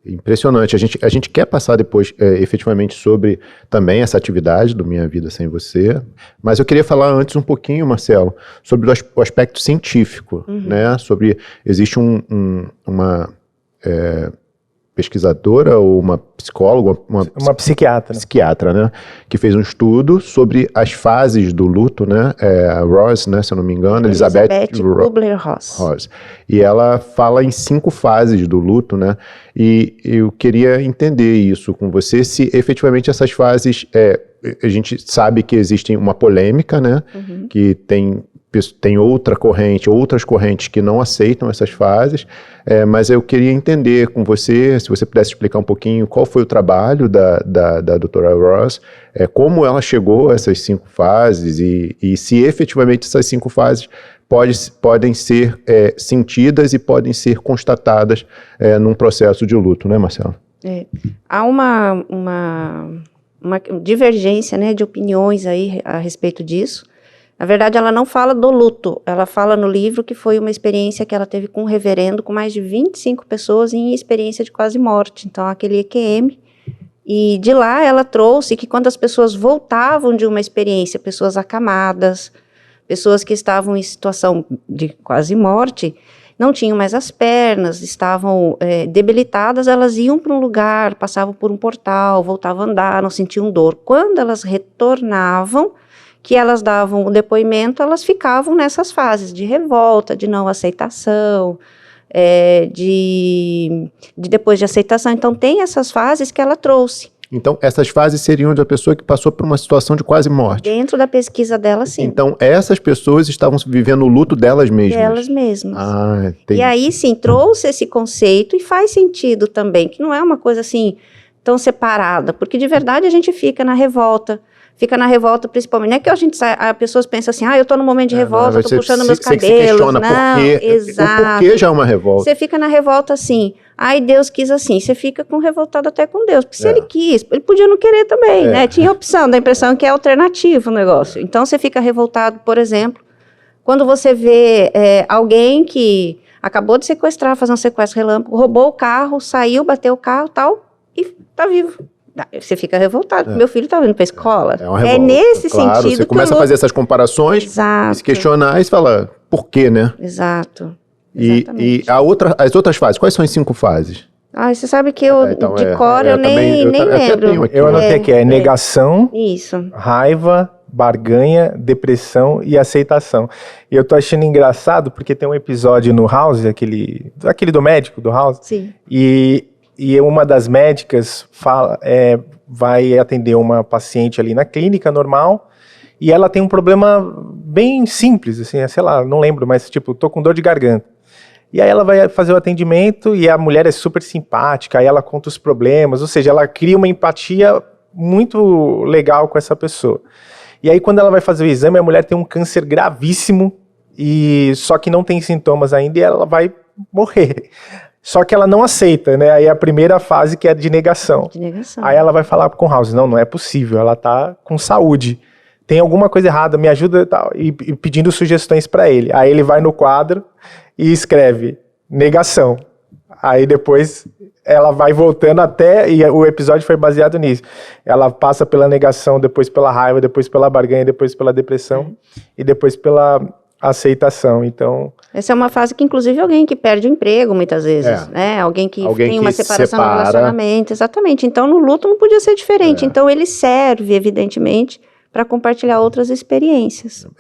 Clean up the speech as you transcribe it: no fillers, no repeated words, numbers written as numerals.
impressionante. A gente quer passar depois efetivamente sobre também essa atividade do Minha Vida Sem Você, mas eu queria falar antes um pouquinho, Marcelo, sobre o aspecto científico, né? Existe uma pesquisadora ou uma psicóloga, uma psiquiatra, né, que fez um estudo sobre as fases do luto, né, a Ross, né, se eu não me engano, Elizabeth Kubler-Ross. E ela fala em 5 fases do luto, né, e eu queria entender isso com você, se efetivamente essas fases, a gente sabe que existe uma polêmica, né, que tem outras correntes que não aceitam essas fases, mas eu queria entender com você, se você pudesse explicar um pouquinho qual foi o trabalho da doutora Ross, como ela chegou a essas 5 fases e se efetivamente essas 5 fases podem ser sentidas e podem ser constatadas num processo de luto, né, Marcelo? Há uma divergência, né, de opiniões aí a respeito disso. Na verdade, ela não fala do luto, ela fala no livro que foi uma experiência que ela teve com um reverendo, com mais de 25 pessoas em experiência de quase morte, então aquele EQM, e de lá ela trouxe que quando as pessoas voltavam de uma experiência, pessoas acamadas, pessoas que estavam em situação de quase morte, não tinham mais as pernas, estavam debilitadas, elas iam para um lugar, passavam por um portal, voltavam a andar, não sentiam dor. Quando elas retornavam, que elas davam o depoimento, elas ficavam nessas fases de revolta, de não aceitação, depois de aceitação. Então, tem essas fases que ela trouxe. Então, essas fases seriam de uma pessoa que passou por uma situação de quase morte. Dentro da pesquisa dela, sim. Então, essas pessoas estavam vivendo o luto delas mesmas. Delas mesmas. Entendi. E aí, sim, trouxe esse conceito e faz sentido também, que não é uma coisa assim tão separada, porque de verdade a gente fica na revolta principalmente, não é que as pessoas pensam assim, eu tô num momento de revolta, tô puxando meus cabelos, se questiona não, exato. O porquê já é uma revolta. Você fica na revolta assim, Deus quis assim, você fica revoltado até com Deus, porque se ele quis, ele podia não querer também, né, tinha opção, dá a impressão que é alternativo o negócio, então você fica revoltado, por exemplo, quando você vê alguém que acabou de sequestrar, fazer um sequestro relâmpago, roubou o carro, saiu, bateu o carro, tal, e tá vivo. Você fica revoltado, meu filho tá indo pra escola. É nesse sentido você começa a fazer essas comparações, e se questionar, e você fala, por quê, né? Exato. E as outras fases, quais são as 5 fases? Você sabe que eu, de cor, eu nem lembro. Eu anotei aqui, negação, isso, raiva, barganha, depressão e aceitação. E eu tô achando engraçado, porque tem um episódio no House, aquele do médico do House, sim. E uma das médicas vai atender uma paciente ali na clínica normal e ela tem um problema bem simples, assim, sei lá, não lembro, mas tipo, tô com dor de garganta. E aí ela vai fazer o atendimento e a mulher é super simpática, aí ela conta os problemas, ou seja, ela cria uma empatia muito legal com essa pessoa. E aí quando ela vai fazer o exame, a mulher tem um câncer gravíssimo, só que não tem sintomas ainda e ela vai morrer. Só que ela não aceita, né? Aí a primeira fase que é de negação. Aí ela vai falar com o House, não é possível, ela tá com saúde. Tem alguma coisa errada, me ajuda e tal. E pedindo sugestões para ele. Aí ele vai no quadro e escreve negação. Aí depois ela vai voltando e o episódio foi baseado nisso. Ela passa pela negação, depois pela raiva, depois pela barganha, depois pela depressão e depois pela aceitação. Então, essa é uma fase que inclusive alguém que perde o emprego muitas vezes, né? Alguém que tem uma separação no relacionamento, exatamente. Então no luto não podia ser diferente. Então ele serve evidentemente para compartilhar outras experiências.